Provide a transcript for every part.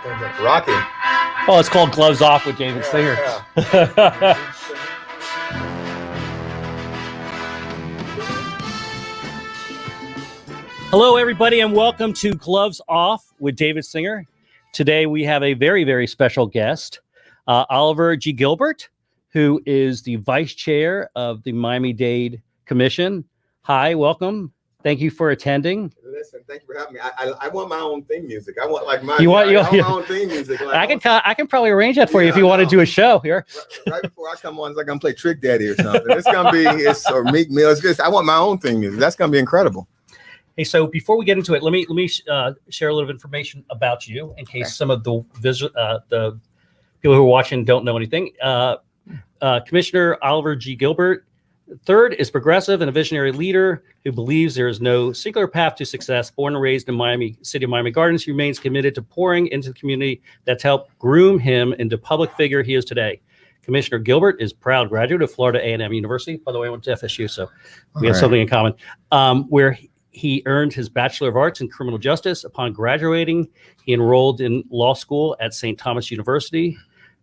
Rocky. Oh, it's called Gloves Off with David Singer. Yeah. Hello, everybody, and welcome to Gloves Off with David Singer. Today, we have a very, very special guest, Oliver G. Gilbert, who is the vice chair of the Miami-Dade Commission. Hi, welcome. Thank you for attending. Listen, thank you for having me. I want my own theme music. I want like my own theme music. Like, I can probably arrange that for you if you want to do a show here. Right before I come on, it's like I'm gonna play Trick Daddy or something. It's gonna be or Meek Mill. It's good. I want my own theme music. That's gonna be incredible. Hey, so before we get into it, let me share a little information about you in case some of the people who are watching don't know anything. Commissioner Oliver G. Gilbert III is progressive and a visionary leader who believes there is no singular path to success. Born and raised in Miami, city of Miami Gardens, he remains committed to pouring into the community that's helped groom him into public figure he is today. Commissioner Gilbert is proud graduate of Florida A&M University. By the way, I went to FSU, so we have something in common. Where he earned his Bachelor of Arts in Criminal Justice. Upon graduating, he enrolled in law school at St. Thomas University.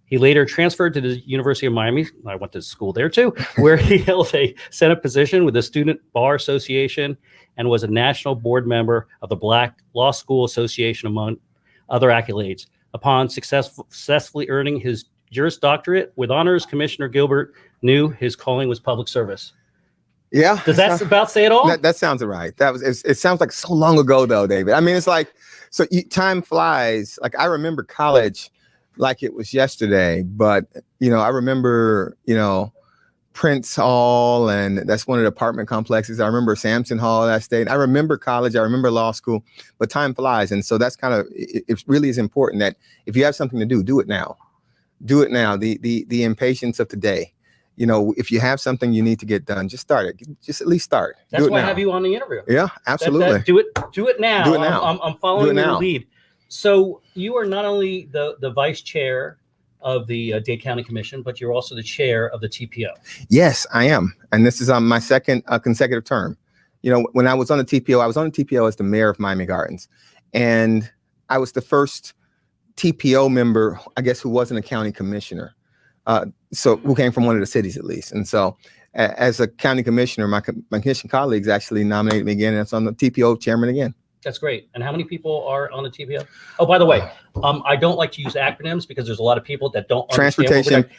He later transferred to the University of Miami. I went to school there too, where he held a Senate position with the Student Bar Association and was a national board member of the Black Law School Association, among other accolades. Upon successfully earning his Juris Doctorate with honors, Commissioner Gilbert knew his calling was public service. Yeah. Does that about say it all? That sounds right. It sounds like so long ago though, David. I mean, it's like, time flies. Like I remember college like it was yesterday, but I remember, Prince Hall, and that's one of the apartment complexes. I remember Sampson Hall, that state. I remember college. I remember law school, but time flies. And so that's kind of, it really is important that if you have something to do, do it now. Do it now. The impatience of today. If you have something you need to get done, just start it. Just at least start. That's why I have you on the interview. Yeah, absolutely. Do it now. Do it now. I'm following your lead. So you are not only the vice chair of the Dade County Commission, but you're also the chair of the TPO. Yes, I am. And this is my second consecutive term. When I was on the TPO, I was on the TPO as the mayor of Miami Gardens. And I was the first TPO member, I guess, who wasn't a county commissioner. So who came from one of the cities at least. And so as a county commissioner, my commission colleagues actually nominated me again, and so I'm the TPO chairman again. That's great. And how many people are on the TPO? Oh, by the way, I don't like to use acronyms because there's a lot of people that don't Transportation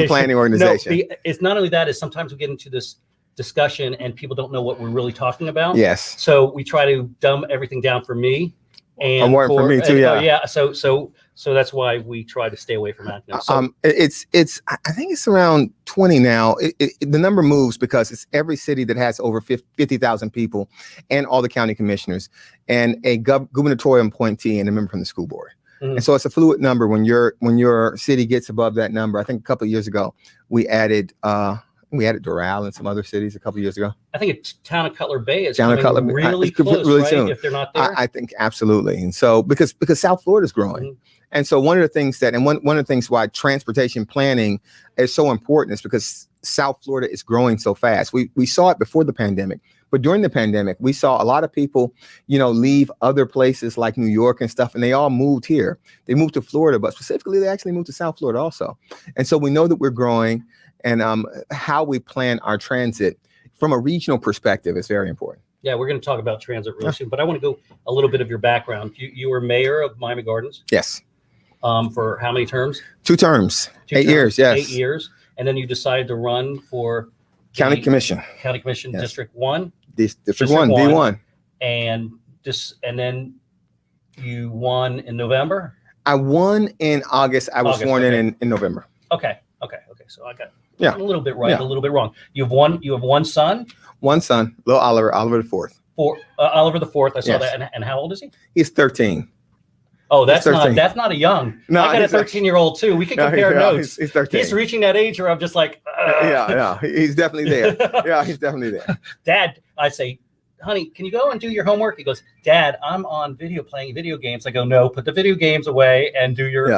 Planning Organization. No, it's not only that, is sometimes we get into this discussion and people don't know what we're really talking about. Yes. So we try to dumb everything down for me. And for me too, yeah. Yeah. So that's why we try to stay away from acronyms. So, I think it's around 20 now. The number moves because it's every city that has over 50,000 people, and all the county commissioners, and a gubernatorial appointee and a member from the school board. Mm-hmm. And so it's a fluid number when your city gets above that number. I think a couple of years ago we added Doral and some other cities a couple of years ago. I think it's town of Cutler Bay is coming really close, right? Soon. If they're not there, I think absolutely. And so because South Florida is growing, mm-hmm. And so one of the things one of the things why transportation planning is so important is because South Florida is growing so fast. We saw it before the pandemic, but during the pandemic, we saw a lot of people, leave other places like New York and stuff, and they all moved here. They moved to Florida, but specifically they actually moved to South Florida also. And so we know that we're growing. And how we plan our transit from a regional perspective is very important. Yeah, we're going to talk about transit really soon, but I want to go a little bit of your background. You were mayor of Miami Gardens. Yes. For how many terms? 2 terms. 8 years, yes. 8 years. And then you decided to run for County Commission. County Commission, yes. District 1. District 1, D1. And then you won in November? I won in August. I was sworn in November. Okay. So I got a little bit right, a little bit wrong. You have one son? One son, little Oliver the fourth. Oliver the fourth. I saw that. And how old is he? He's 13. Oh, that's not a young. No, I got a 13-year-old too. We can compare notes. He's 13. He's reaching that age where I'm just like, yeah, he's definitely there. Yeah, he's definitely there. Dad, I say, honey, can you go and do your homework? He goes, Dad, I'm on playing video games. I go, no, put the video games away and do your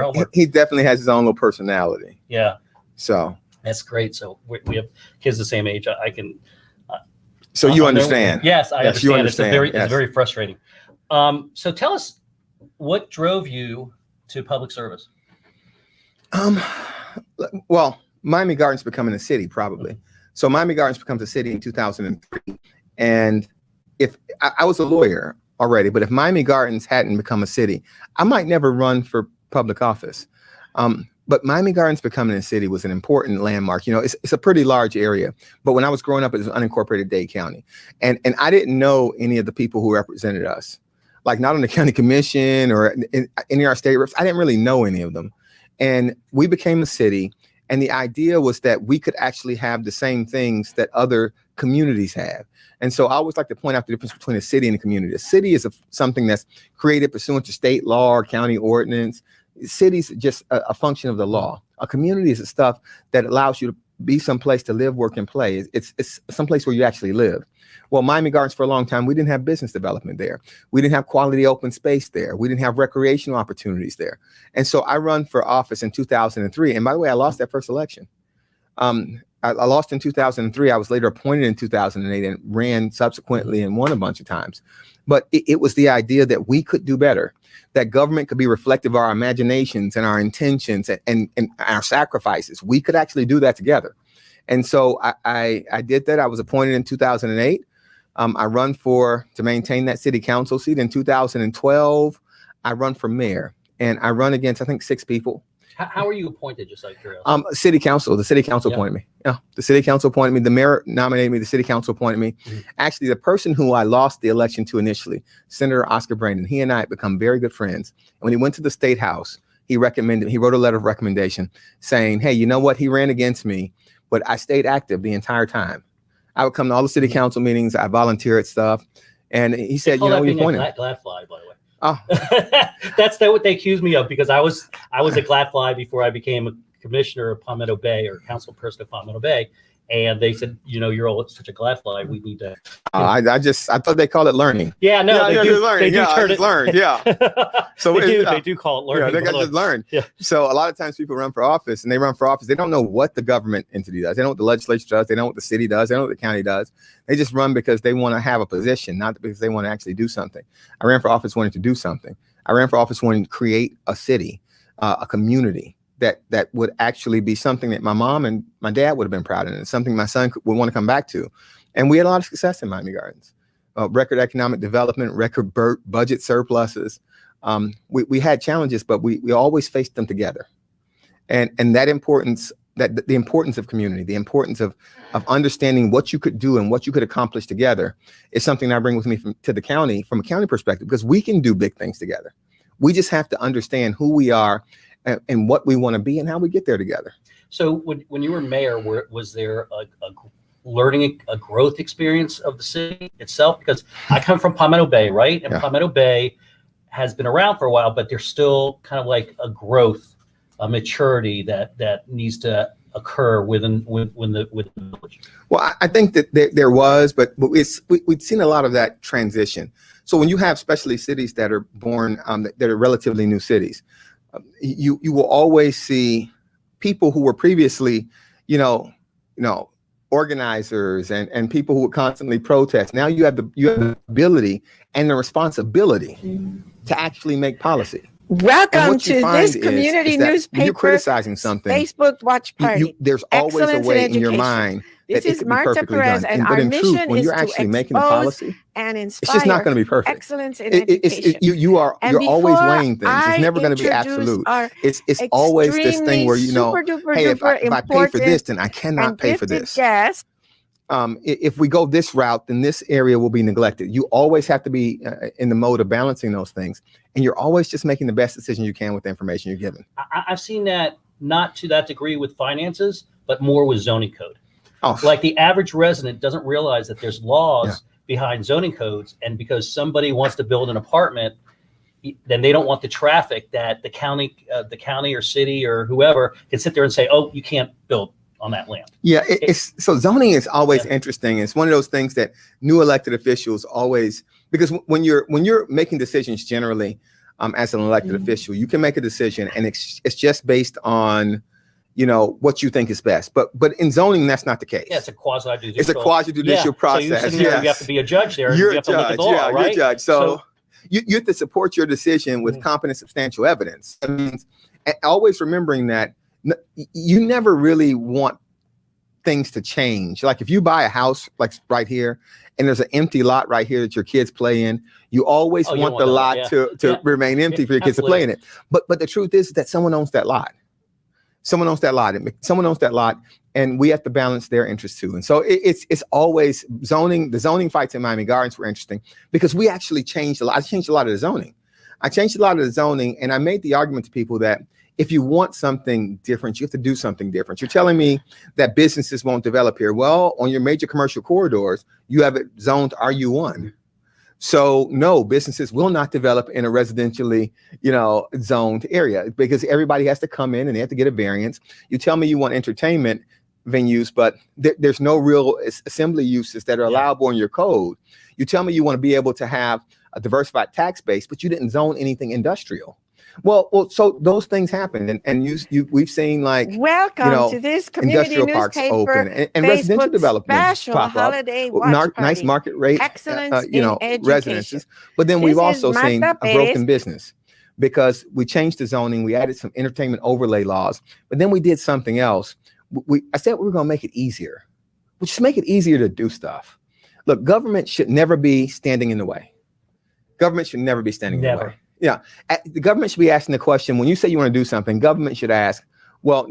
homework. He definitely has his own little personality. Yeah. So that's great. So we have kids the same age. I can. So you understand? Yes, I understand. It's very frustrating. So tell us What drove you to public service? Well, Miami Gardens becoming a city, probably. So Miami Gardens becomes a city in 2003. And if I was a lawyer already, but if Miami Gardens hadn't become a city, I might never run for public office. But Miami Gardens becoming a city was an important landmark. You know, it's a pretty large area. But when I was growing up, it was unincorporated Dade County. And I didn't know any of the people who represented us, like not on the county commission or in any of our state reps. I didn't really know any of them. And we became a city. And the idea was that we could actually have the same things that other communities have. And so I always like to point out the difference between a city and a community. A city is something that's created pursuant to state law or county ordinance. Cities just a function of the law. A community is the stuff that allows you to be someplace to live, work, and play. It's someplace where you actually live. Well, Miami Gardens for a long time, we didn't have business development there. We didn't have quality open space there. We didn't have recreational opportunities there. And so I run for office in 2003. And by the way, I lost that first election. I lost in 2003. I was later appointed in 2008 and ran subsequently and won a bunch of times. But it was the idea that we could do better, that government could be reflective of our imaginations and our intentions and our sacrifices. We could actually do that together. And so I did that. I was appointed in 2008. I run to maintain that city council seat. In 2012, I run for mayor, and I run against, I think, 6 people. How are you appointed, just out of curiosity? City council. The city council appointed me. Yeah, the city council appointed me. The mayor nominated me. The city council appointed me. Mm-hmm. Actually, the person who I lost the election to initially, Senator Oscar Brandon, he and I had become very good friends. And when he went to the state house, he wrote a letter of recommendation saying, hey, you know what? He ran against me, but I stayed active the entire time. I would come to all the city council meetings. I volunteered at stuff. And he said, you know, you appointed him. Glad fly, by the way. Oh, that's what they accused me of, because I was a glad fly before I became a commissioner of Palmetto Bay or council person of Palmetto Bay, and they said, you know, you're all such a glad fly. We need to. I thought they called it learning. Yeah, no, they do. Learning. They do turn it. Learn. Yeah. So they do call it learning. Yeah, they got to learn. Yeah. So a lot of times people run for office, and they run for office. They don't know what the government entity does. They don't know what the legislature does. They don't know what the city does. They don't know what the county does. They just run because they want to have a position, not because they want to actually do something. I ran for office wanting to do something. I ran for office wanting to create a city, a community that would actually be something that my mom and my dad would have been proud of, and something my son would want to come back to. And we had a lot of success in Miami Gardens. Record economic development, record budget surpluses. We had challenges, but we always faced them together. And that importance, the importance of community, the importance of understanding what you could do and what you could accomplish together is something I bring with me to the county from a county perspective, because we can do big things together. We just have to understand who we are and what we want to be and how we get there together. So when you were mayor, was there a growth experience of the city itself? Because I come from Palmetto Bay, right? And Palmetto Bay has been around for a while, but there's still kind of like a growth, a maturity that needs to occur within the village. Well, I think that there was, but we've seen a lot of that transition. So when you have especially cities that are born, that are relatively new cities, you will always see people who were previously, organizers and people who would constantly protest. Now you have the ability and the responsibility to actually make policy. Welcome to this community newspaper. When you're criticizing something, Facebook Watch Party. There's always a way in your mind this is Marta Perez, and our mission when is you're to actually making the policy and inspire. It's just not going to be perfect. Excellence in education. You're always weighing things. It's never going to be absolute. It's always this thing where hey, if I pay for this, then I cannot pay for this. Yes. If we go this route, then this area will be neglected. You always have to be in the mode of balancing those things, and you're always just making the best decision you can with the information you're given. I've seen that not to that degree with finances, but more with zoning code. Oh. Like the average resident doesn't realize that there's laws behind zoning codes, and because somebody wants to build an apartment, then they don't want the traffic that the county or city or whoever can sit there and say, "Oh, you can't build on that land." Yeah, so zoning is always interesting. It's one of those things that new elected officials always, because when you're making decisions generally, as an elected official, you can make a decision and it's just based on what you think is best. But in zoning, that's not the case. Yeah, it's a quasi-judicial. It's a quasi-judicial process. So you have to be a judge there. You're you a have to judge. look at the law, right? You're a judge. So You have to support your decision with competent, substantial evidence. That means always remembering that you never really want things to change. Like if you buy a house like right here and there's an empty lot right here that your kids play in, you always want the lot to remain empty for your kids to play in it. But the truth is that someone owns that lot. Someone owns that lot, and we have to balance their interests too. And so it's always zoning. The zoning fights in Miami Gardens were interesting because we actually changed a lot. I changed a lot of the zoning. And I made the argument to people that if you want something different, you have to do something different. You're telling me that businesses won't develop here. Well, on your major commercial corridors, you have it zoned RU1. So no, businesses will not develop in a residentially, zoned area because everybody has to come in and they have to get a variance. You tell me you want entertainment venues, but there's no real assembly uses that are allowable in your code. You tell me you want to be able to have a diversified tax base, but you didn't zone anything industrial. Well, so those things happen, and we've seen welcome to this community industrial parks newspaper, open and residential developments special pop holiday up, watch nice market rate, excellence in residences. But then we've also seen a broken business because we changed the zoning, we added some entertainment overlay laws, but then we did something else. I said we were going to make it easier. We just make it easier to do stuff. Look, government should never be standing in the way. Government should never be standing in the way. Yeah, the government should be asking the question, when you say you want to do something, government should ask, well,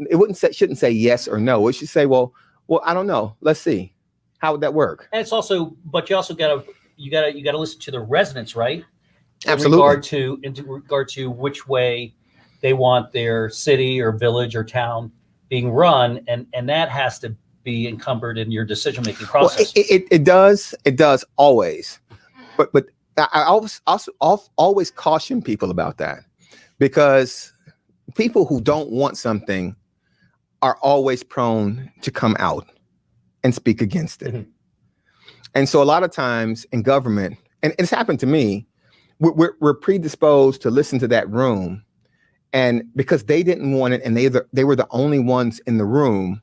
shouldn't say yes or no. It should say, well, I don't know. Let's see. How would that work? And it's also, but you also gotta listen to the residents, right? Absolutely. In regard to which way they want their city or village or town being run, and that has to be encumbered in your decision-making process. Well, it does always, but I always caution people about that, because people who don't want something are always prone to come out and speak against it. Mm-hmm. And so a lot of times in government, and it's happened to me, we're predisposed to listen to that room, and because they didn't want it and they were the only ones in the room,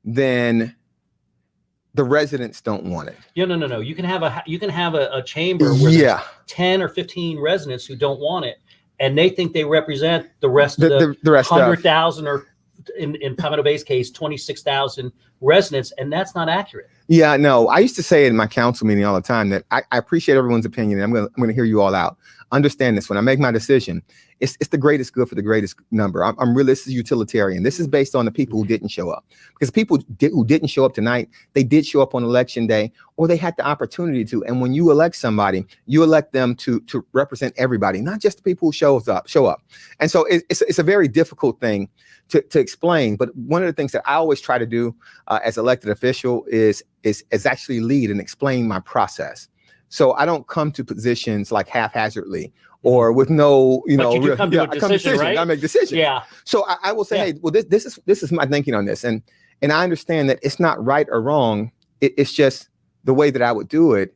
then the residents don't want it. Yeah, no. You can have a chamber where there's 10 or 15 residents who don't want it, and they think they represent the rest of the rest 100,000 or in Palmetto Bay's case, 26,000 residents, and that's not accurate. Yeah, no. I used to say in my council meeting all the time that I appreciate everyone's opinion, and I'm going to hear you all out. Understand this: when I make my decision, it's the greatest good for the greatest number. I'm really, this is utilitarian. This is based on the people who didn't show up, because people who didn't show up tonight, they did show up on election day, or they had the opportunity to. And when you elect somebody, you elect them to represent everybody, not just the people who show up. And so it's a very difficult thing to explain. But one of the things that I always try to do as elected official is actually lead and explain my process. So I don't come to positions like haphazardly or with no, you come to a decision, right? I make decisions. Yeah. So I will say, hey, well, this is my thinking on this, and I understand that it's not right or wrong. It's just the way that I would do it,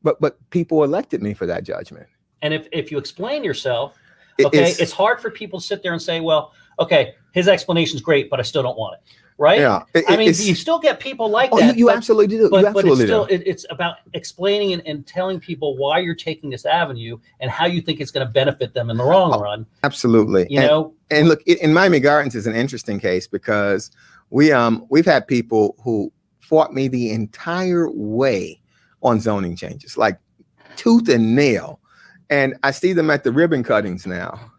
but people elected me for that judgment. And if you explain yourself, it's hard for people to sit there and say, well, okay, his explanation is great, but I still don't want it. Right? Yeah. You still get people like that. You absolutely do. But it's still, it's about explaining and telling people why you're taking this avenue and how you think it's going to benefit them in the long run. Absolutely. And look, in Miami Gardens is an interesting case, because we've had people who fought me the entire way on zoning changes, like tooth and nail. And I see them at the ribbon cuttings now.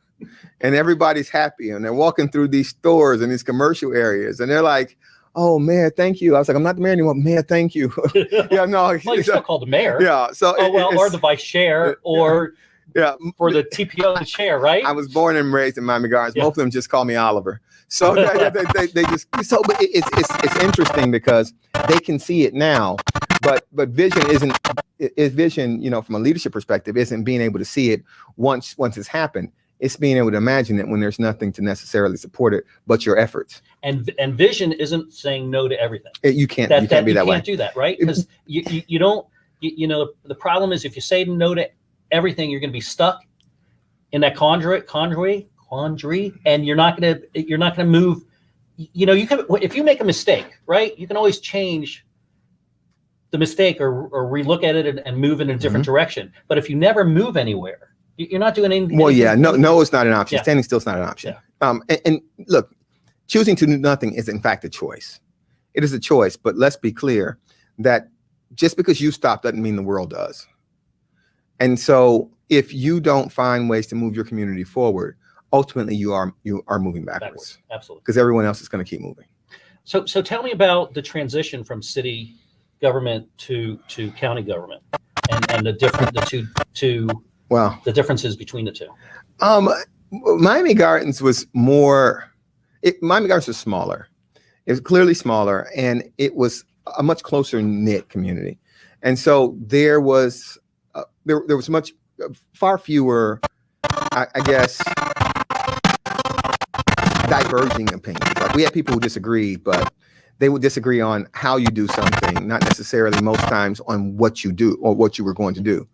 And everybody's happy, and they're walking through these stores and these commercial areas, and they're like, "Oh, Mayor, thank you." I was like, "I'm not the mayor anymore, Mayor. Thank you." Yeah, no. Well, you're still called the mayor. Yeah. So or the vice chair, or for the TPO, the chair, right? I was born and raised in Miami Gardens. Both of them just call me Oliver. So they just so. But it's interesting because they can see it now, but vision is vision. From a leadership perspective, isn't being able to see it once it's happened. It's being able to imagine it when there's nothing to necessarily support it but your efforts. And vision isn't saying no to everything. You can't be that way. You can't do that, right? Because you don't. The problem is, if you say no to everything, you're going to be stuck in that quandary, and you're not going to move. You can, if you make a mistake, right? You can always change the mistake or relook at it and move in a different direction. But if you never move anywhere, you're not doing anything. Well, yeah, no, it's not an option. Yeah. Standing still is not an option. Yeah. And look, choosing to do nothing is in fact a choice. It is a choice, but let's be clear that just because you stop doesn't mean the world does. And so if you don't find ways to move your community forward, ultimately you are moving backwards. Absolutely. Because everyone else is going to keep moving. So tell me about the transition from city government to county government and the differences between the two. Miami Gardens was Miami Gardens was smaller. It was clearly smaller, and it was a much closer knit community. And so there was far fewer, I guess, diverging opinions. Like we had people who disagreed, but they would disagree on how you do something, not necessarily most times on what you do or what you were going to do.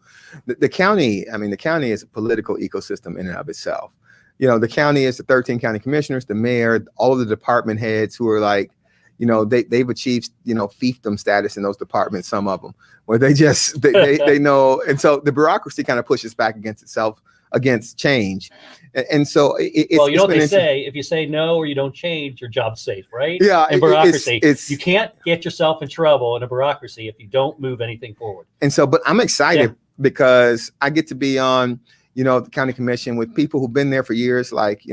The county is a political ecosystem in and of itself. The county is the 13 county commissioners, the mayor, all of the department heads who are like, they've achieved, fiefdom status in those departments, some of them, where they just, they know. And so the bureaucracy kind of pushes back against itself, against change. And so it's what they say, if you say no or you don't change, your job's safe, right? Yeah. In bureaucracy, you can't get yourself in trouble in a bureaucracy if you don't move anything forward. And so, but I'm excited because I get to be on, the county commission with people who've been there for years, like,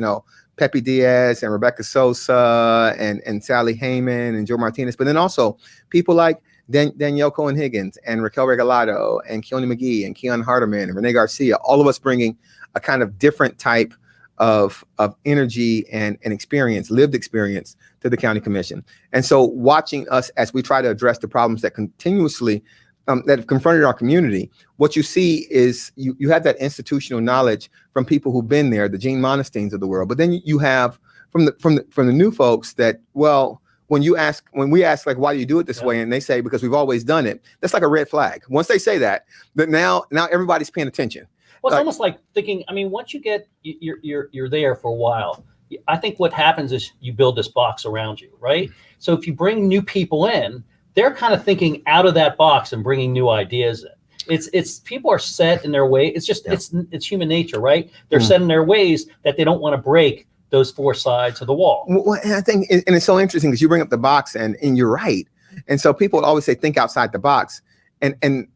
Pepe Diaz and Rebecca Sosa and Sally Heyman and Joe Martinez, but then also people like Danielle Cohen-Higgins and Raquel Regalado and Keone McGee and Keon Hardeman and Renee Garcia, all of us bringing a kind of different type of energy and experience, lived experience to the county commission. And so watching us as we try to address the problems that continuously that have confronted our community, what you see is you have that institutional knowledge from people who've been there, the Gene Monesteins of the world. But then you have from the new folks that, well, when we ask like, why do you do it this way? And they say, because we've always done it. That's like a red flag. Once they say that now everybody's paying attention. Well, it's almost like thinking, once you get, you're there for a while, I think what happens is you build this box around you, right? So if you bring new people in, they're kind of thinking out of that box and bringing new ideas in. It's people are set in their way. It's just, it's human nature, right? They're set in their ways that they don't want to break those four sides of the wall. Well, and I think, and it's so interesting because you bring up the box and you're right. And so people would always say, think outside the box. And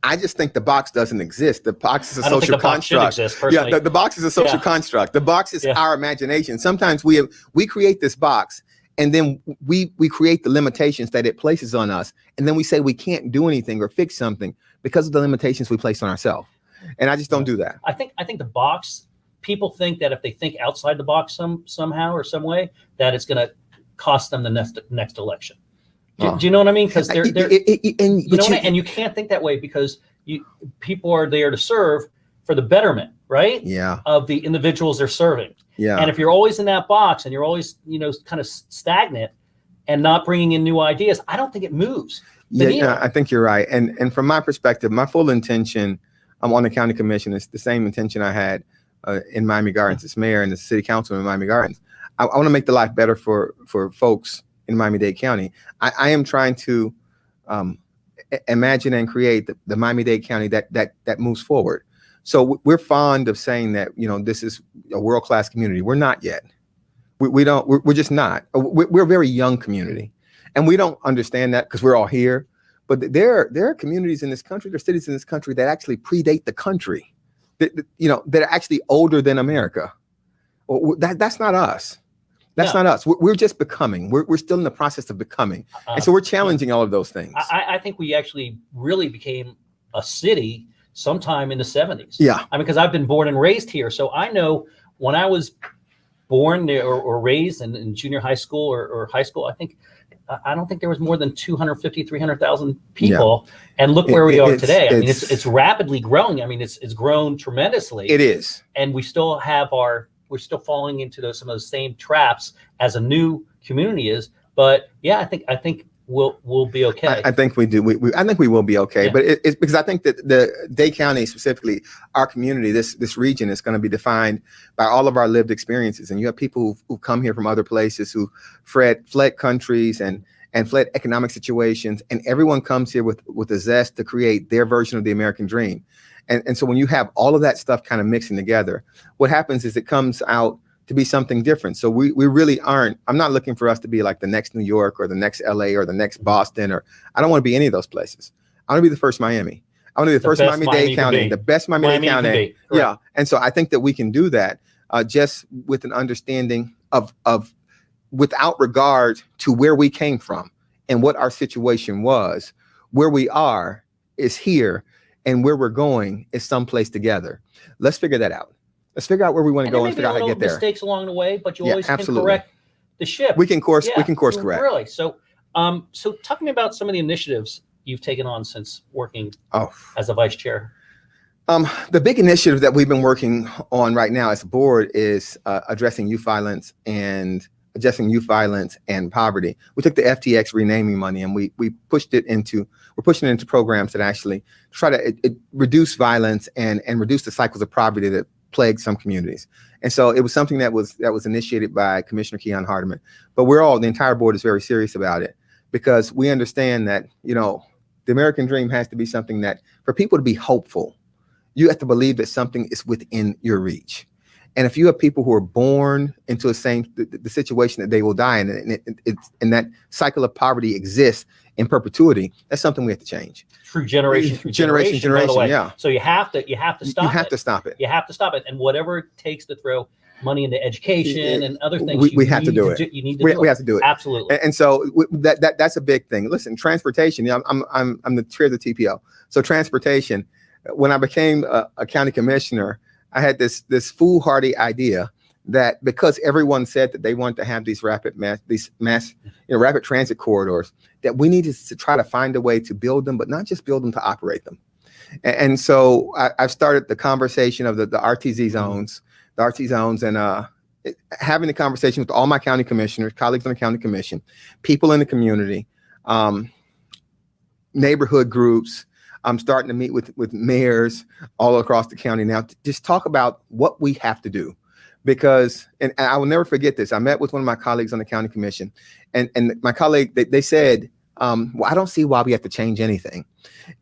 I just think the box doesn't exist. The box is a social construct. The box is a social construct. The box is our imagination. Sometimes we create this box and then we create the limitations that it places on us. And then we say we can't do anything or fix something because of the limitations we place on ourselves. And I just don't do that. I think the box, people think that if they think outside the box somehow or some way, that it's going to cost them the next election. Do you know what I mean? Because and you can't think that way because people are there to serve for the betterment, right? Yeah. Of the individuals they're serving. Yeah. And if you're always in that box and you're always, kind of stagnant and not bringing in new ideas, I don't think it moves. Yeah, I think you're right. And from my perspective, my full intention on the county commission is the same intention I had in Miami Gardens as mayor and the city council in Miami Gardens. I want to make the life better for folks in Miami-Dade County. I am trying to imagine and create the Miami-Dade County that moves forward. So we're fond of saying that, this is a world-class community. We're not yet. We're just not. We're a very young community. And we don't understand that because we're all here. But there are communities in this country, there are cities in this country that actually predate the country, that are actually older than America. That's not us. That's not us. We're just becoming. We're still in the process of becoming. And so we're challenging all of those things. I think we actually really became a city sometime in the 70s. Yeah. Because I've been born and raised here. So I know when I was born or raised in junior high school or high school, I don't think there was more than 250, 300,000 people. Yeah. And look where we are today. It's rapidly growing. It's grown tremendously. It is. And we still have we're still falling into some of those same traps as a new community is. But yeah, I think we'll be okay. I think we do. I think we will be okay. Yeah. But it's because I think that the Dade County, specifically our community, this region is going to be defined by all of our lived experiences. And you have people who've come here from other places who fled countries and and fled economic situations, and everyone comes here with a zest to create their version of the American dream. And so when you have all of that stuff kind of mixing together, what happens is it comes out to be something different. So we really aren't, I'm not looking for us to be like the next New York or the next LA or the next Boston, or I don't want to be any of those places. I want to be the first Miami. I want to be the first Miami-Dade County, the best Miami-Dade County. Yeah. And so I think that we can do that just with an understanding of without regard to where we came from and what our situation was. Where we are is here, and where we're going is someplace together. Let's figure that out. Let's figure out where we want to go and figure out how to get there. Mistakes along the way, but you always can correct the ship. We can course correct. Really. So talk to me about some of the initiatives you've taken on since working as a vice chair. The big initiative that we've been working on right now as a board is addressing youth violence and poverty. We took the FTX renaming money and we're pushing it into programs that actually try to reduce violence and reduce the cycles of poverty that plague some communities. And so it was something that was initiated by Commissioner Keon Hardeman. But the entire board is very serious about it, because we understand that, the American dream has to be something that, for people to be hopeful, you have to believe that something is within your reach. And if you have people who are born into the situation that they will die in, and that cycle of poverty exists in perpetuity, that's something we have to change. Through generation. Yeah. So you have to stop it. You have to stop it. You have to stop it. And whatever it takes to throw money into education and other things, we have to do it. You need to we have to do it. Absolutely. And so that's a big thing. Listen, transportation. I'm the chair of the TPO. So transportation. When I became a county commissioner, I had this foolhardy idea that because everyone said that they wanted to have these rapid transit corridors, that we needed to try to find a way to build them, but not just build them, to operate them. And so I've started the conversation of the RTZ zones, and having the conversation with all my county commissioners, colleagues on the county commission, people in the community, neighborhood groups. I'm starting to meet with mayors all across the county now to just talk about what we have to do. Because, and I will never forget this, I met with one of my colleagues on the county commission, and my colleague, they said, well, I don't see why we have to change anything.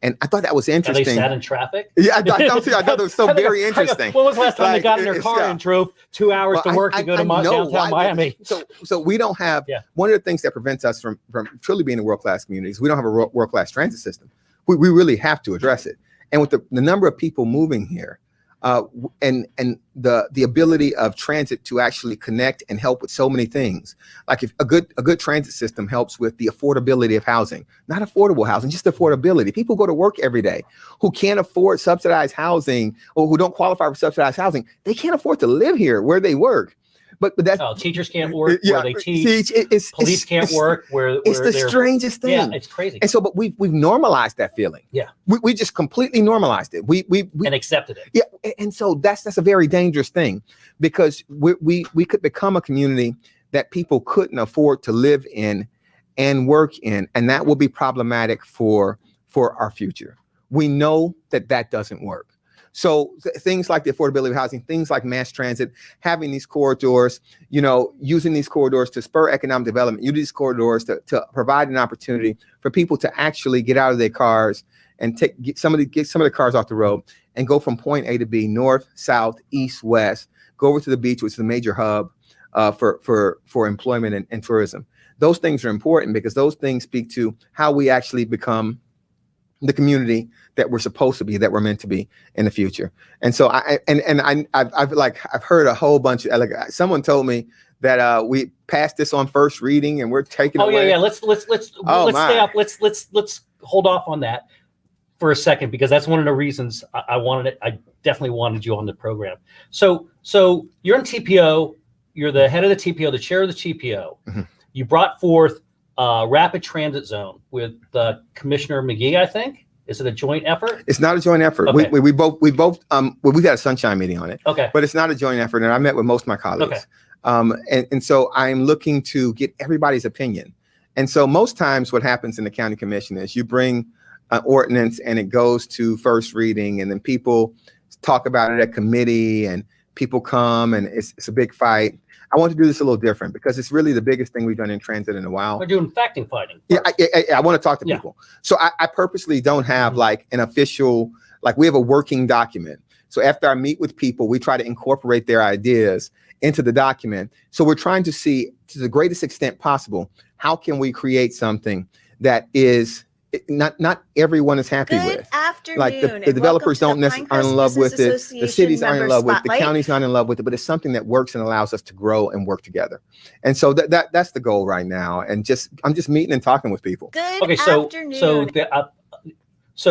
And I thought that was interesting. Are they sat in traffic? Yeah, I thought it was so very interesting. When was the last time they got in their car and drove 2 hours to work to go to downtown Miami? So we don't have, one of the things that prevents us from truly being a world-class community is we don't have a world-class transit system. We really have to address it. And with the number of people moving here, and the ability of transit to actually connect and help with so many things, like if a good transit system helps with the affordability of housing, not affordable housing, just affordability. People go to work every day who can't afford subsidized housing, or who don't qualify for subsidized housing. They can't afford to live here where they work. But that's teachers can't work where they teach. Police can't work where it's the strangest thing. Yeah, it's crazy. And so, but we've normalized that feeling. Yeah, we just completely normalized it. We and accepted it. Yeah, and so that's a very dangerous thing, because we could become a community that people couldn't afford to live in and work in, and that will be problematic for our future. We know that doesn't work. So things like the affordability of housing, things like mass transit, having these corridors, using these corridors to spur economic development, use these corridors to provide an opportunity for people to actually get out of their cars and get some of the cars off the road and go from point A to B, north, south, east, west, go over to the beach, which is a major hub for employment and tourism. Those things are important because those things speak to how we actually become the community that we're supposed to be, that we're meant to be in the future. And so I've heard a whole bunch of, someone told me that we passed this on first reading and we're taking away. Yeah. Let's stay up. Let's hold off on that for a second, because that's one of the reasons I wanted it. I definitely wanted you on the program. So you're in TPO, you're the head of the TPO, the chair of the TPO. Mm-hmm. You brought forth rapid transit zone with Commissioner McGee, I think. Is it a joint effort? It's not a joint effort. Okay. We've had a sunshine meeting on it. Okay. But it's not a joint effort. And I met with most of my colleagues. Okay. And so I'm looking to get everybody's opinion. And so most times what happens in the county commission is you bring an ordinance and it goes to first reading, and then people talk about it at committee and people come and it's a big fight. I want to do this a little different because it's really the biggest thing we've done in transit in a while. We're doing facting fighting. Yeah, I want to talk to people. So I purposely don't have like an official, like we have a working document. So after I meet with people, we try to incorporate their ideas into the document. So we're trying to see to the greatest extent possible, how can we create something that is not everyone is happy with. Afternoon, like the developers don't necessarily are in love with it. The cities aren't in love with it. The county's not in love with it, but it's something that works and allows us to grow and work together. And so that's the goal right now. And I'm just meeting and talking with people. Okay, so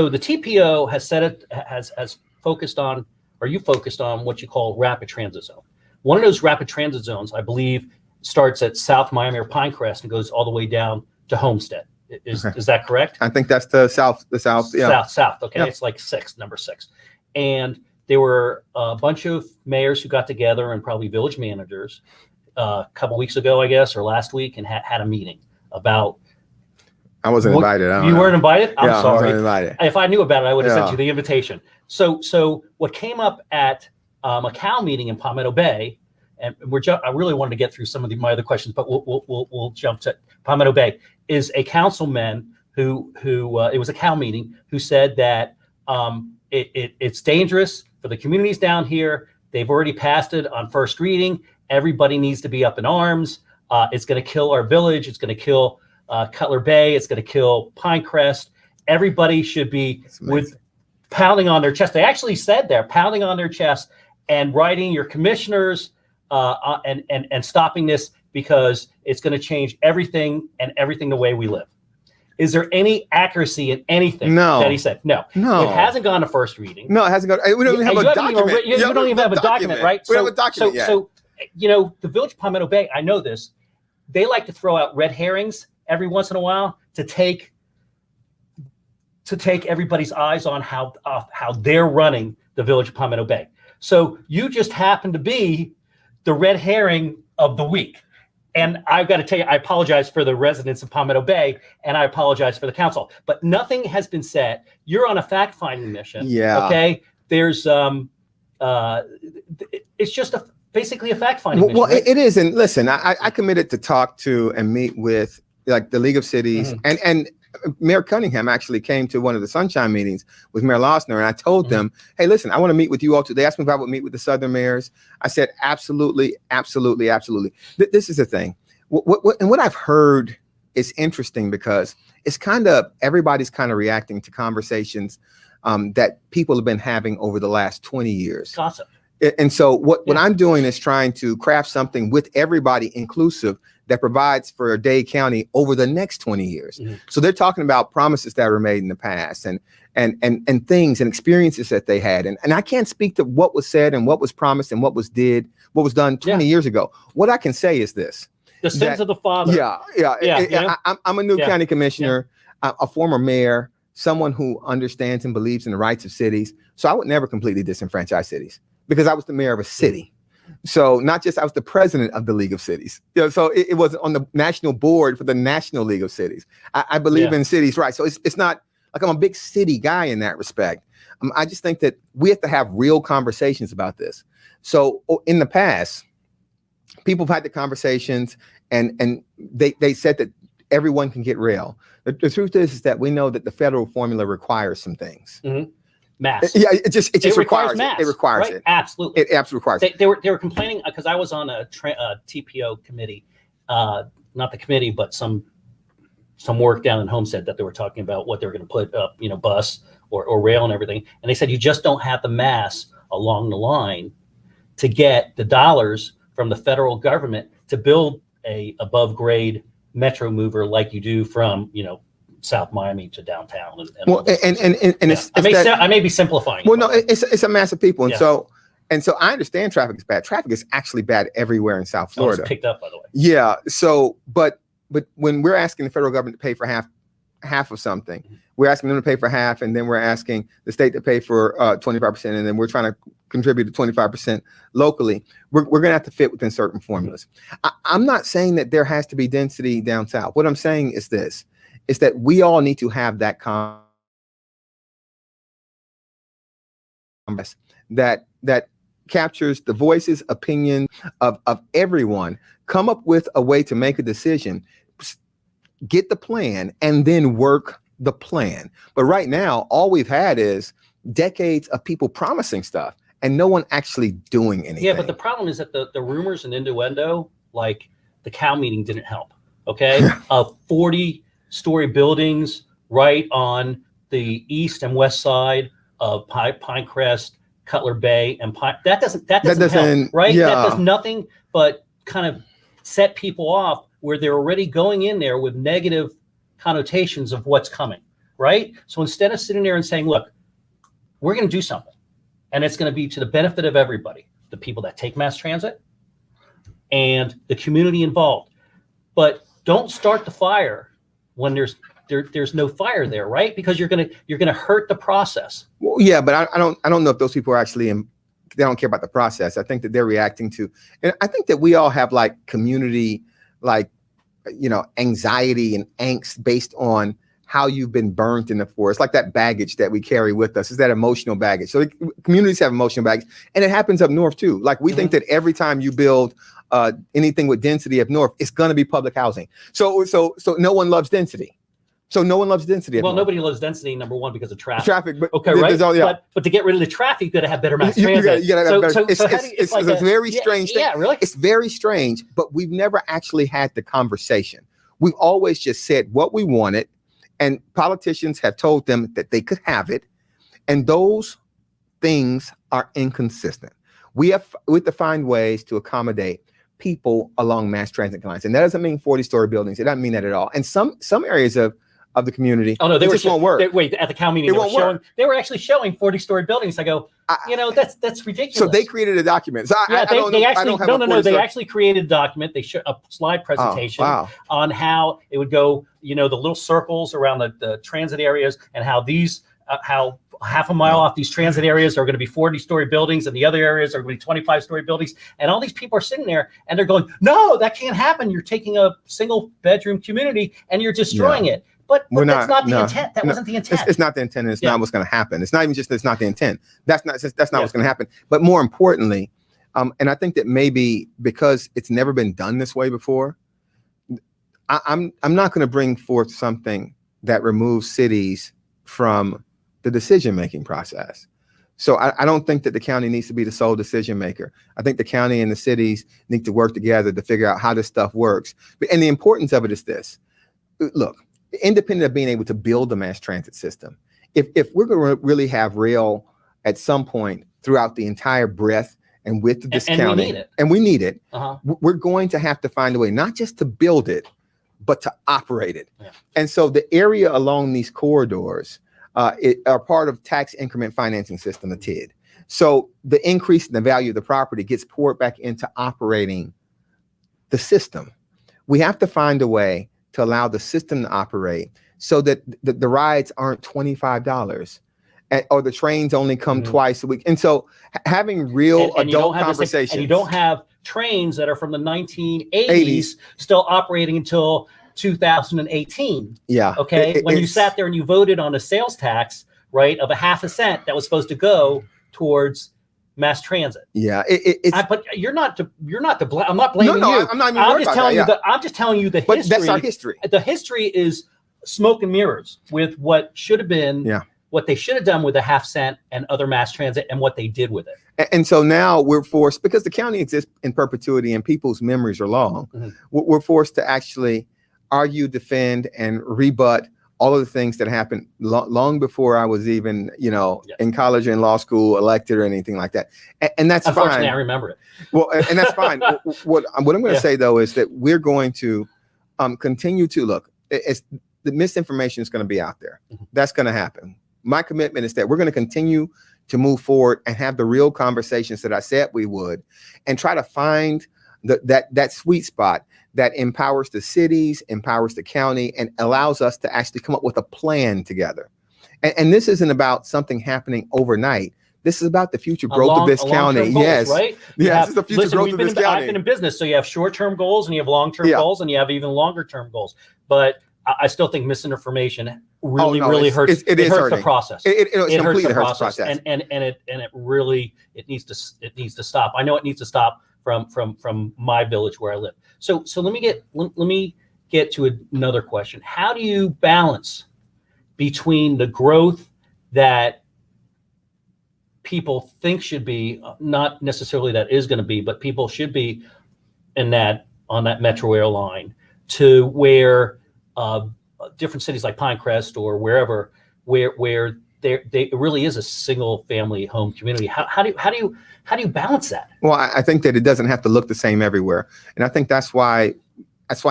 the TPO has said it has focused on, or you focused on what you call rapid transit zone. One of those rapid transit zones, I believe, starts at South Miami or Pinecrest and goes all the way down to Homestead. Is that correct? I think that's the south. Yeah. South. Okay, yeah. It's like number 6. And there were a bunch of mayors who got together and probably village managers a couple weeks ago, I guess, or last week, and had a meeting about. I wasn't invited. You weren't invited? I'm sorry. I wasn't invited. If I knew about it, I would have sent you the invitation. So what came up at a CAL meeting in Palmetto Bay, and I really wanted to get through some of my other questions, but we'll jump to Palmetto Bay. Is a councilman who it was a CAL meeting who said that it's dangerous for the communities down here. They've already passed it on first reading. Everybody needs to be up in arms. It's going to kill our village. It's going to kill Cutler Bay. It's going to kill Pinecrest. Everybody should be with pounding on their chest. They actually said they're pounding on their chest and writing your commissioners and stopping this, because it's going to change everything the way we live. Is there any accuracy in anything that he said? No. It hasn't gone to first reading. No, it hasn't gone. We don't even have a document. You don't even have a document, right? We don't have a document yet. So, the Village of Palmetto Bay, I know this, they like to throw out red herrings every once in a while to take everybody's eyes on how they're running the Village of Palmetto Bay. So you just happen to be the red herring of the week. And I've got to tell you, I apologize for the residents of Palmetto Bay, and I apologize for the council, but nothing has been said. You're on a fact-finding mission. Yeah. Okay. There's it's just basically a fact-finding mission. Well, right? it is. And listen, I committed to talk to and meet with like the League of Cities, and Mayor Cunningham actually came to one of the Sunshine meetings with Mayor Losner, and I told them, hey, listen, I want to meet with you all too. They asked me if I would meet with the Southern mayors. I said, absolutely, absolutely, absolutely. This is the thing. What I've heard is interesting, because it's everybody's kind of reacting to conversations that people have been having over the last 20 years. Gossip. And so what I'm doing is trying to craft something with everybody inclusive that provides for Dade County over the next 20 years. So they're talking about promises that were made in the past and things and experiences that they had. And I can't speak to what was said and what was promised and what was done 20 years ago. What I can say is this. The sins of the father. I'm a new county commissioner, a former mayor, someone who understands and believes in the rights of cities. So I would never completely disenfranchise cities, because I was the mayor of a city. So not just I was the president of the League of Cities. So it was on the national board for the National League of Cities. I believe in cities, right? So it's not like I'm a big city guy in that respect. I just think that we have to have real conversations about this. So in the past, people have had the conversations and they said that everyone can get rail. The truth is that we know that the federal formula requires some things. Mass. Yeah, it just requires mass. It requires right? it. Absolutely. It absolutely requires it. They were complaining, because I was on a TPO committee, not the committee, but some work down in Homestead, that they were talking about what they were going to put up, bus or rail and everything. And they said, you just don't have the mass along the line to get the dollars from the federal government to build a above grade metro mover like you do from, South Miami to downtown. I may be simplifying. Well, no, it's a mass of people. And so I understand traffic is bad. Traffic is actually bad everywhere in South Florida. It's picked up, by the way. Yeah. So, but when we're asking the federal government to pay for half of something, we're asking them to pay for half, and then we're asking the state to pay for 25%, and then we're trying to contribute to 25% locally. We're going to have to fit within certain formulas. I'm not saying that there has to be density down south. What I'm saying is this. Is that we all need to have that that captures the voices, opinion of everyone, come up with a way to make a decision, get the plan, and then work the plan. But right now, all we've had is decades of people promising stuff and no one actually doing anything. Yeah, but the problem is that the rumors and innuendo, like the cow meeting, didn't help. Okay, 40-story buildings right on the east and west side of Pinecrest, Cutler Bay, and that doesn't help, right? Yeah. That does nothing but kind of set people off where they're already going in there with negative connotations of what's coming, right? So instead of sitting there and saying, look, we're going to do something, and it's going to be to the benefit of everybody, the people that take mass transit and the community involved. But don't start the fire when there's no fire there, right? Because you're gonna hurt the process. Well, yeah, but I don't know if those people are actually they don't care about the process. I think that they're reacting to, and I think that we all have like community, like, anxiety and angst based on how you've been burnt in the forest, like that baggage that we carry with us is that emotional baggage. So communities have emotional baggage, and it happens up north too. Like we think that every time you build anything with density up north, it's going to be public housing. So no one loves density. So no one loves density. Well, nobody loves density, number one, because of traffic. But okay, right? But to get rid of the traffic, you got to have better mass transit. It's a very strange thing. Yeah, really? It's very strange, but we've never actually had the conversation. We've always just said what we wanted, and politicians have told them that they could have it, and those things are inconsistent. We have to find ways to accommodate people along mass transit lines, and that doesn't mean 40-story buildings. It doesn't mean that at all. And some areas of the community, oh no, they just won't work. Wait, at the cow meeting, they were actually showing 40-story buildings. I go, that's ridiculous. So they created a document. So they actually created a document. They showed a slide presentation on how it would go. The little circles around the transit areas, and how these how half a mile off these transit areas are going to be 40-story buildings, and the other areas are going to be 25-story buildings. And all these people are sitting there, and they're going, "No, that can't happen. You're taking a single-bedroom community and you're destroying it." But that's not the intent. That wasn't the intent. It's not the intent, and it's not what's going to happen. It's not even just it's not the intent. That's not what's going to happen. But more importantly, and I think that maybe because it's never been done this way before, I'm not going to bring forth something that removes cities from the decision-making process. So I don't think that the county needs to be the sole decision maker. I think the county and the cities need to work together to figure out how this stuff works. And the importance of it is this. Look, independent of being able to build a mass transit system, if we're going to really have rail at some point throughout the entire breadth and width of this county, we need it, we're going to have to find a way not just to build it, but to operate it. Yeah. And so the area along these corridors are part of tax increment financing system, the TID. So the increase in the value of the property gets poured back into operating the system. We have to find a way to allow the system to operate so that the rides aren't $25 or the trains only come twice a week. And so having real adult conversations. And you don't have trains that are from the 1980s still operating until 2018. Yeah. Okay. When you sat there and you voted on a sales tax, right, of a half a cent that was supposed to go towards mass transit. Yeah. But you're not to blame. I'm not blaming you. I'm not even worried about that. I'm just telling you the but history. That's our history. The history is smoke and mirrors with what should have been. Yeah. What they should have done with the half cent and other mass transit and what they did with it. And so now we're forced, because the county exists in perpetuity and people's memories are long, we're forced to actually argue, defend, and rebut all of the things that happened long before I was even, in college or in law school, elected or anything like that. And that's fine. Unfortunately, I remember it. Well, and that's fine. What I'm going to say, though, is that we're going to continue to look. The misinformation is going to be out there. That's going to happen. My commitment is that we're going to continue to move forward and have the real conversations that I said we would, and try to find that sweet spot that empowers the cities, empowers the county, and allows us to actually come up with a plan together. And this isn't about something happening overnight. This is about the future growth of this county. Yes, right? Yes, it's the future growth of this county. I've been in business, so you have short-term goals and you have long-term goals and you have even longer-term goals. But I still think misinformation really hurts. It hurts hurting the process. It hurts the process. and it needs to stop. I know it needs to stop from my village where I live. So let me get to another question. How do you balance between the growth that people think should be, not necessarily that is going to be, but people should be on that metro air line, to where different cities like Pinecrest or wherever, where it really is a single family home community. How do you balance that? Well, I think that it doesn't have to look the same everywhere, and I think that's why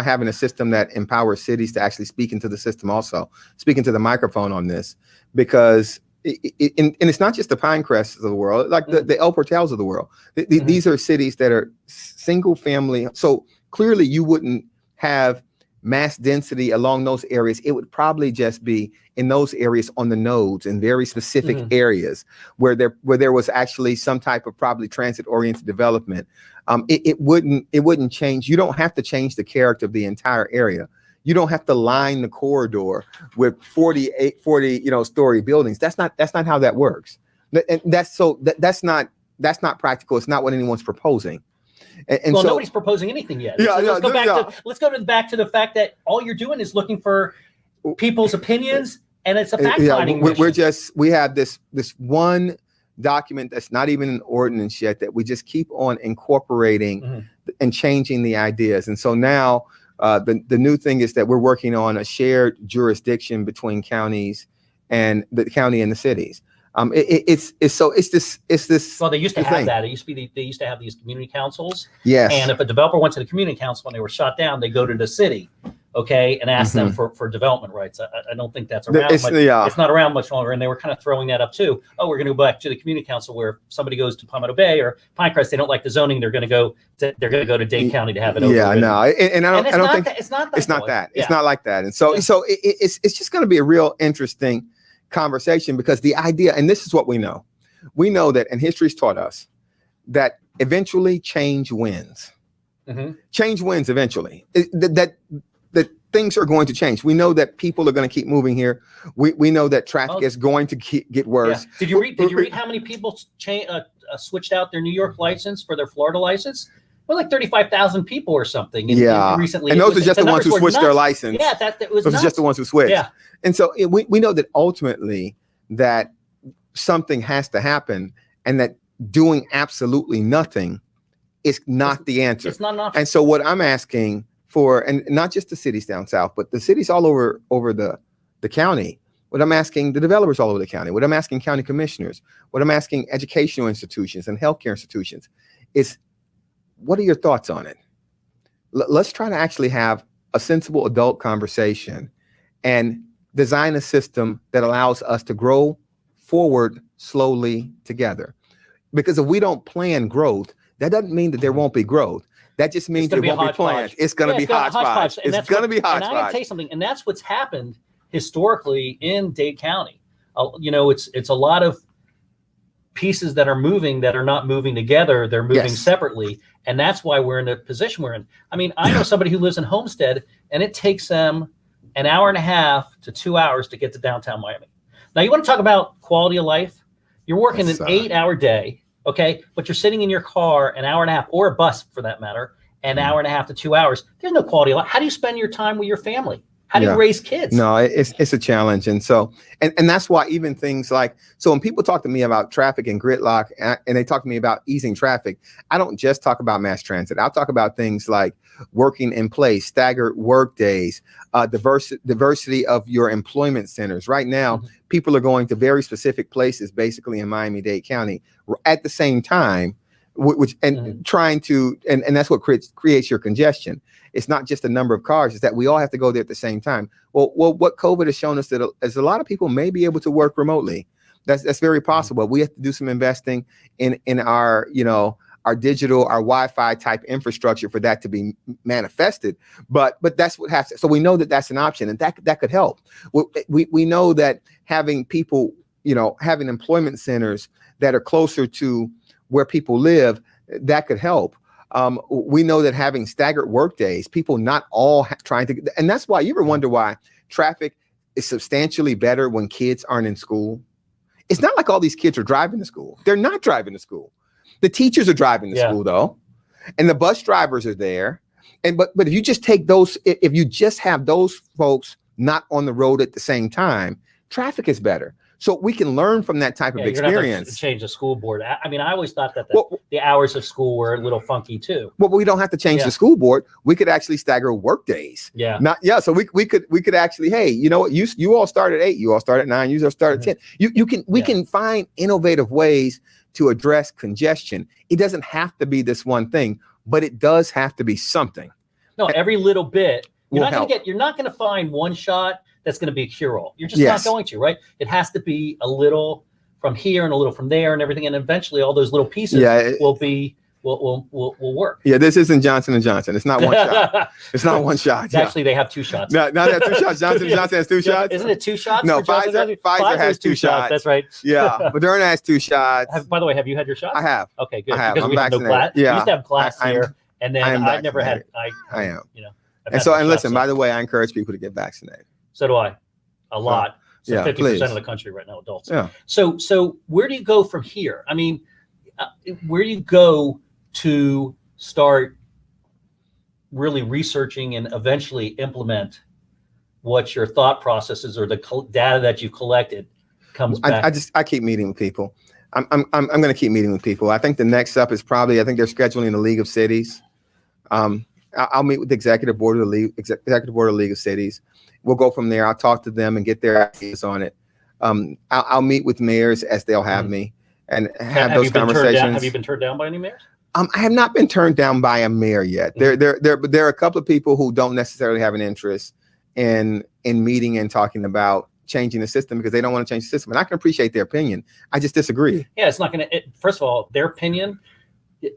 having a system that empowers cities to actually speak into the system, also speak into the microphone on this, because and it's not just the Pinecrests of the world, like the El Portales of the world. These are cities that are single family. So clearly you wouldn't have mass density along those areas. It would probably just be in those areas on the nodes, in very specific areas where there was actually some type of probably transit oriented development. It wouldn't change. You don't have to change the character of the entire area. You don't have to line the corridor with 40 story buildings. That's not how that works. And that's not practical. It's not what anyone's proposing. And well, so, nobody's proposing anything yet. Yeah, let's go back to the fact that all you're doing is looking for people's opinions, and it's a fact-finding mission. We have this one document that's not even an ordinance yet that we just keep on incorporating and changing the ideas. And so now the new thing is that we're working on a shared jurisdiction between counties and the county and the cities. It's this. Well, they used to have that. They used to have these community councils. Yes. And if a developer went to the community council and they were shot down, they go to the city, and ask them for development rights. I don't think that's around. It's not around much longer. And they were kind of throwing that up too. Oh, we're going to go back to the community council, where if somebody goes to Palmetto Bay or Pinecrest, they don't like the zoning, they're going to go to Dade County to have it over. Yeah, no, and I don't think it's not that. It's not that. Yeah. It's not like that. And so it's just going to be a real interesting conversation, because the idea, and this is what we know that, and history's taught us, that eventually change wins. Change wins eventually. That things are going to change. We know that people are going to keep moving here. We know that traffic is going to get worse. Yeah. Did you read how many people switched out their New York license for their Florida license? Well, like 35,000 people or something. Recently, and those are just the ones who switched their license. Yeah, that was those are just the ones who switched. Yeah. And so we know that ultimately that something has to happen, and that doing absolutely nothing is not the answer. It's not an option. And so what I'm asking for, and not just the cities down south, but the cities all over the county, what I'm asking the developers all over the county, what I'm asking county commissioners, what I'm asking educational institutions and healthcare institutions is, what are your thoughts on it? Let's try to actually have a sensible adult conversation and design a system that allows us to grow forward slowly together. Because if we don't plan growth, that doesn't mean that there won't be growth. That just means it won't be planned. It's going to be hodgepodge. It's going to be hodgepodge. And I gotta tell you something, and that's what's happened historically in Dade County. It's a lot of pieces that are moving that are not moving together. They're moving separately. And that's why we're in the position we're in. I mean, I know somebody who lives in Homestead, and it takes them an hour and a half to 2 hours to get to downtown Miami. Now, you want to talk about quality of life? You're working an 8-hour day, okay? But you're sitting in your car an hour and a half, or a bus for that matter, an hour and a half to 2 hours. There's no quality of life. How do you spend your time with your family? How do you raise kids? No, it's a challenge. And so, and that's why even things like, so when people talk to me about traffic and gridlock, and they talk to me about easing traffic, I don't just talk about mass transit. I'll talk about things like working in place, staggered work days, diversity of your employment centers. Right now, people are going to very specific places, basically in Miami-Dade County, at the same time, trying to, and that's what creates your congestion. It's not just the number of cars, it's that we all have to go there at the same time. Well, what COVID has shown us that is a lot of people may be able to work remotely. That's very possible. We have to do some investing in our, our digital, our Wi-Fi type infrastructure for that to be manifested. But that's what has to, so we know that that's an option, and that could help. We know that having people, having employment centers that are closer to where people live, that could help. We know that having staggered work days, people not all trying to, and that's why you ever wonder why traffic is substantially better when kids aren't in school. It's not like all these kids are driving to school. They're not driving to school. The teachers are driving to school though, and the bus drivers are there. And but if you just take those, if you just have those folks not on the road at the same time, traffic is better. So we can learn from that type of experience. To change the school board. I mean, I always thought that the hours of school were a little funky too. Well, we don't have to change the school board. We could actually stagger work days. So we could actually, hey, you know what? You all start at 8, you all start at 9, you all start at 10. We can find innovative ways to address congestion. It doesn't have to be this one thing, but it does have to be something. No, every little bit. You're not going to find one shot that's going to be a cure-all. You're just not going to, right? It has to be a little from here and a little from there and everything, and eventually all those little pieces will work. Yeah, this isn't Johnson & Johnson. It's not one shot. It's not one shot. Actually, they have 2 shots. No, they have 2 shots. Johnson & Johnson has 2 shots. Isn't it 2 shots? No, Pfizer has 2 shots. That's right. Yeah, Moderna has 2 shots. By the way, have you had your shot? I have. Okay, good. I have. Because I'm we have no vaccinated. class. We used to have class here, and then I never had. I am. You know. And listen, by the way, I encourage people to get vaccinated. So do I. A lot. So 50% please. of the country right now, adults. Yeah. So where do you go from here? I mean, where do you go to start really researching and eventually implement what your thought processes or the data that you've collected comes back? I keep meeting with people. I'm going to keep meeting with people. I think the next up is probably, I think they're scheduling the League of Cities. I'll meet with the executive board of the League of Cities. We'll go from there. I'll talk to them and get their ideas on it. I'll meet with mayors as they'll have me and have those conversations. Have you been turned down by any mayors? I have not been turned down by a mayor yet. There are a couple of people who don't necessarily have an interest in meeting and talking about changing the system because they don't want to change the system. And I can appreciate their opinion. I just disagree. Yeah, it's not going to, first of all, their opinion,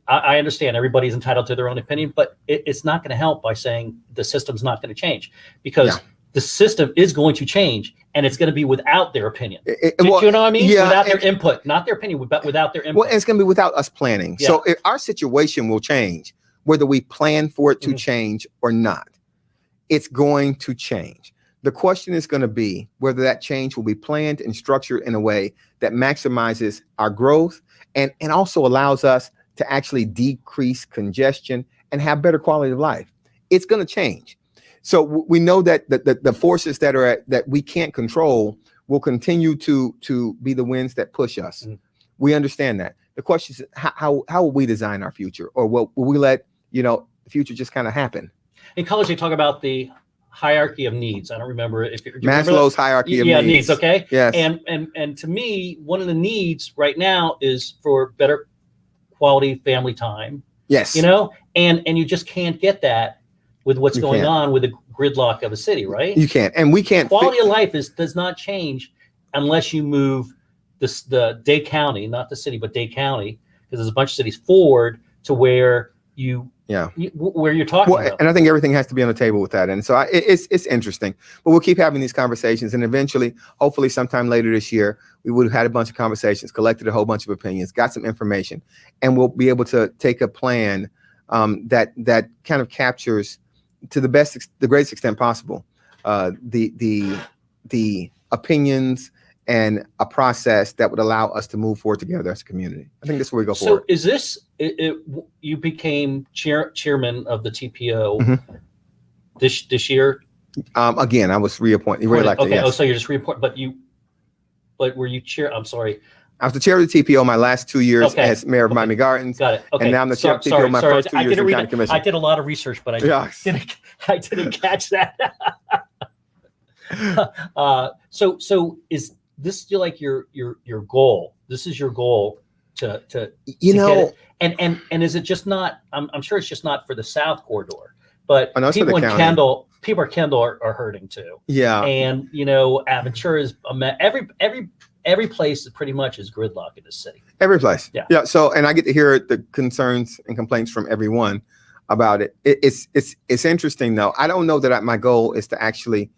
I understand everybody's entitled to their own opinion, but it's not going to help by saying the system's not going to change because the system is going to change and it's going to be without their opinion. Do you know what I mean? Yeah, without their input, not their opinion, but without their input. Well, it's going to be without us planning. Yeah. So our situation will change, whether we plan for it to change or not. It's going to change. The question is going to be whether that change will be planned and structured in a way that maximizes our growth and also allows us to actually decrease congestion and have better quality of life. It's going to change. So we know that the forces that we can't control will continue to be the winds that push us. We understand that. The question is how will we design our future, or will we let the future just kind of happen? In college, they talk about the hierarchy of needs. I don't remember if you Maslow's hierarchy of needs. Okay. Yes. And to me, one of the needs right now is for better quality family time. Yes. And you just can't get that with what's going on with the gridlock of a city, right? You can't. And we can't. Quality of life does not change unless you move the Dade County, not the city, but Dade County, because there's a bunch of cities forward to where where you're talking about. And I think everything has to be on the table with that. And so it's interesting, but we'll keep having these conversations. And eventually, hopefully sometime later this year, we would have had a bunch of conversations, collected a whole bunch of opinions, got some information, and we'll be able to take a plan that kind of captures to the greatest extent possible, the opinions and a process that would allow us to move forward together as a community. I think this is where we go forward. So is this, you became chairman of the TPO this year? Again, I was reappointed, reelected. Okay, yes. So you're just reappointed, but were you chair? I'm sorry. I was the chair of the TPO my last 2 years as mayor of Miami Gardens. Got it. Okay. And now I'm the chair of TPO my first 2 years in county commission. I did a lot of research, but I didn't catch that. So is this still like your goal? This is your goal to get it? And is it just not? I'm sure it's just not for the South Corridor, but people in Kendall, are hurting too. Yeah. And Aventura is every place pretty much is gridlock in the city. Every place. Yeah. Yeah. So, and I get to hear the concerns and complaints from everyone about it. It's interesting though. I don't know that my goal is to actually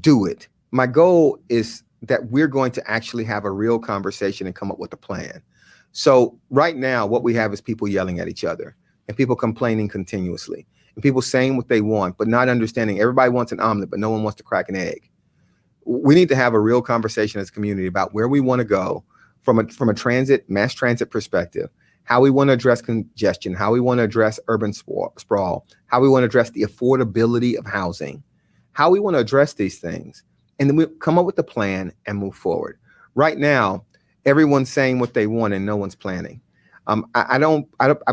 do it. My goal is that we're going to actually have a real conversation and come up with a plan. So right now, what we have is people yelling at each other and people complaining continuously and people saying what they want, but not understanding everybody wants an omelet, but no one wants to crack an egg. We need to have a real conversation as a community about where we want to go from a mass transit perspective, how we want to address congestion, how we want to address urban sprawl, how we want to address the affordability of housing, how we want to address these things. And then we come up with a plan and move forward. Right now, everyone's saying what they want and no one's planning. I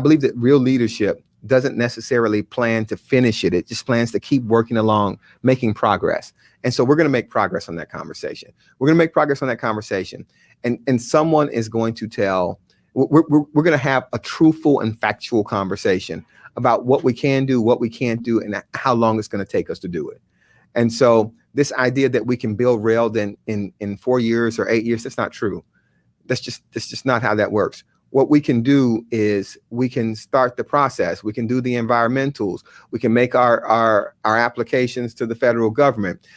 believe that real leadership doesn't necessarily plan to finish it. It just plans to keep working along, making progress. And so we're going to make progress on that conversation. We're going to make progress on that conversation. And someone is going to we're going to have a truthful and factual conversation about what we can do, what we can't do, and how long it's going to take us to do it. And so this idea that we can build rail in 4 years or 8 years, that's not true. That's just not how that works. What we can do is we can start the process. We can do the environmentals. We can make our applications to the federal government.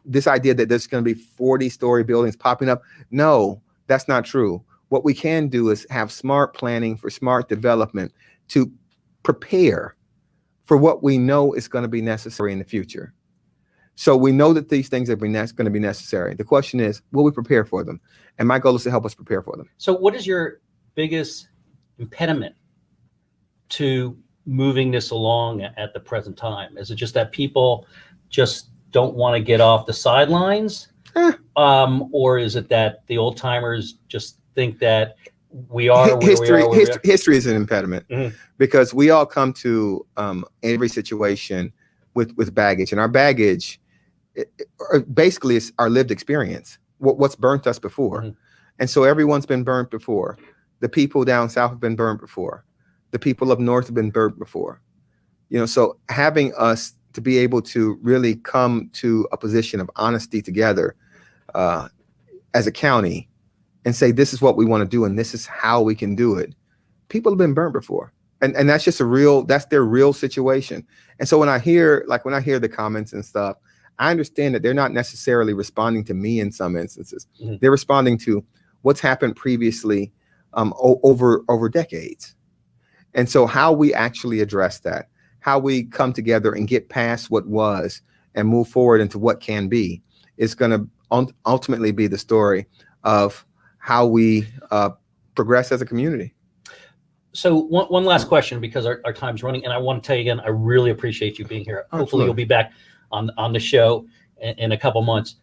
This idea that there's going to be 40-story buildings popping up, no, that's not true. What we can do is have smart planning for smart development to prepare for what we know is going to be necessary in the future. So we know that these things are going to be necessary. The question is, will we prepare for them? And my goal is to help us prepare for them. So what is your biggest impediment to moving this along at the present time? Is it just that people just don't want to get off the sidelines? Or is it that the old timers just think that we are history is an impediment, because we all come to every situation with baggage, and our baggage basically is our lived experience, what's burnt us before. And so everyone's been burnt before. The people down south have been burnt before. The people up north have been burnt before. So having us to be able to really come to a position of honesty together as a county and say, this is what we want to do and this is how we can do it. People have been burnt before. And that's just that's their real situation. And so when I hear the comments and stuff, I understand that they're not necessarily responding to me in some instances. They're responding to what's happened previously over decades. And so how we actually address that, how we come together and get past what was and move forward into what can be, is going to ultimately be the story of how we progress as a community. So one last question, because our time's running, and I want to tell you again, I really appreciate you being here. Hopefully you'll be back on the show in a couple months.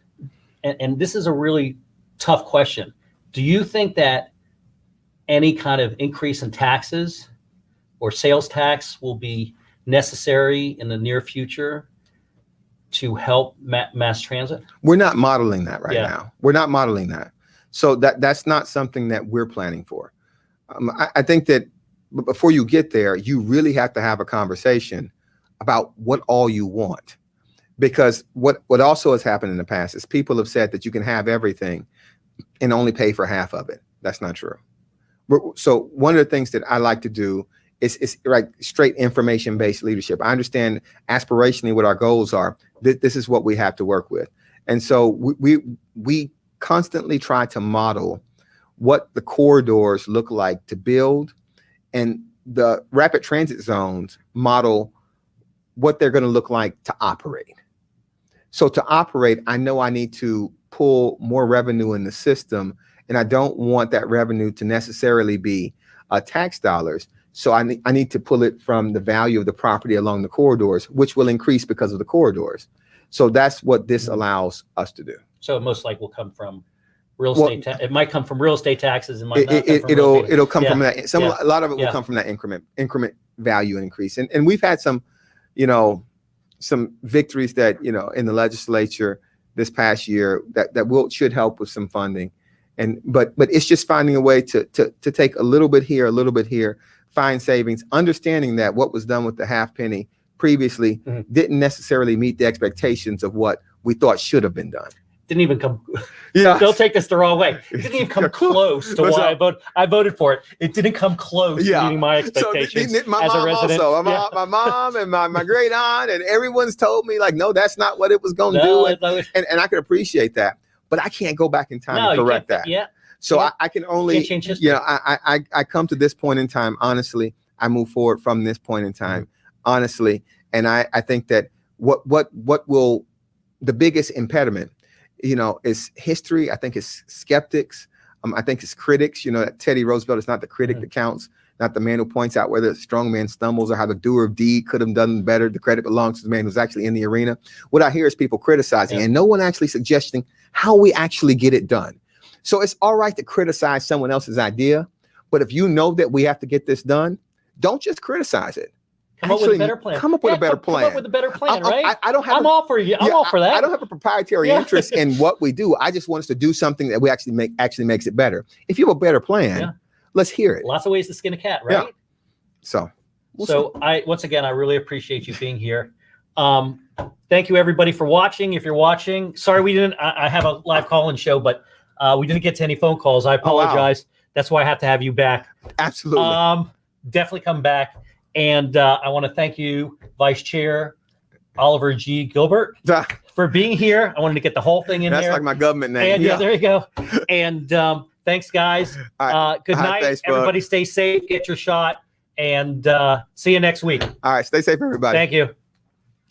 And this is a really tough question. Do you think that any kind of increase in taxes or sales tax will be necessary in the near future to help mass transit? We're not modeling that right now. We're not modeling that. So that's not something that we're planning for. I think that before you get there, you really have to have a conversation about what all you want. Because what also has happened in the past is people have said that you can have everything and only pay for half of it. That's not true. So one of the things that I like to do is like straight information-based leadership. I understand aspirationally what our goals are. This is what we have to work with. And so we constantly try to model what the corridors look like to build, and the rapid transit zones model what they're going to look like to operate. So to operate, I know I need to pull more revenue in the system, and I don't want that revenue to necessarily be tax dollars. So I need to pull it from the value of the property along the corridors, which will increase because of the corridors. So that's what this allows us to do. So it most likely will come from real estate. It might come from real estate taxes. It might not it'll come from that. A lot of it will come from that increment value increase. And we've had some victories that in the legislature this past year that should help with some funding. But it's just finding a way to take a little bit here, find savings, understanding that what was done with the half penny previously didn't necessarily meet the expectations of what we thought should have been done. Didn't even come. Don't take this the wrong way. It didn't even come close to why I voted for it. It didn't come close to meeting my expectations as a resident. My mom and my great aunt and everyone's told me no, that's not what it was going to do. And I could appreciate that, but I can't go back in time and correct that. So Yeah. I can only, Can't change history. I come to this point in time, honestly. I move forward from this point in time, honestly. And I think that what will, the biggest impediment, is history. I think it's skeptics. I think it's critics. That Teddy Roosevelt is not the critic that counts, not the man who points out whether the strong man stumbles or how the doer of deed could have done better. The credit belongs to the man who's actually in the arena. What I hear is people criticizing and no one actually suggesting how we actually get it done. So it's all right to criticize someone else's idea, but if you know that we have to get this done, don't just criticize it. Come up with a better plan. Come up with a better plan. Come up with a better plan, right? I don't have. I'm all for you. I'm all for that. I don't have a proprietary interest in what we do. I just want us to do something that we actually makes it better. If you have a better plan, let's hear it. Lots of ways to skin a cat, right? Yeah. So once again, I really appreciate you being here. Thank you everybody for watching. If you're watching, sorry we didn't. I have a live call-in show, but we didn't get to any phone calls. I apologize. Oh, wow. That's why I have to have you back. Absolutely. Definitely come back. And I want to thank you, Vice Chair Oliver G. Gilbert, for being here. I wanted to get the whole thing in there. That's like my government name. And, yeah, there you go. And thanks, guys. Right. Good night. Thanks, everybody stay safe. Get your shot. And see you next week. All right. Stay safe, everybody. Thank you.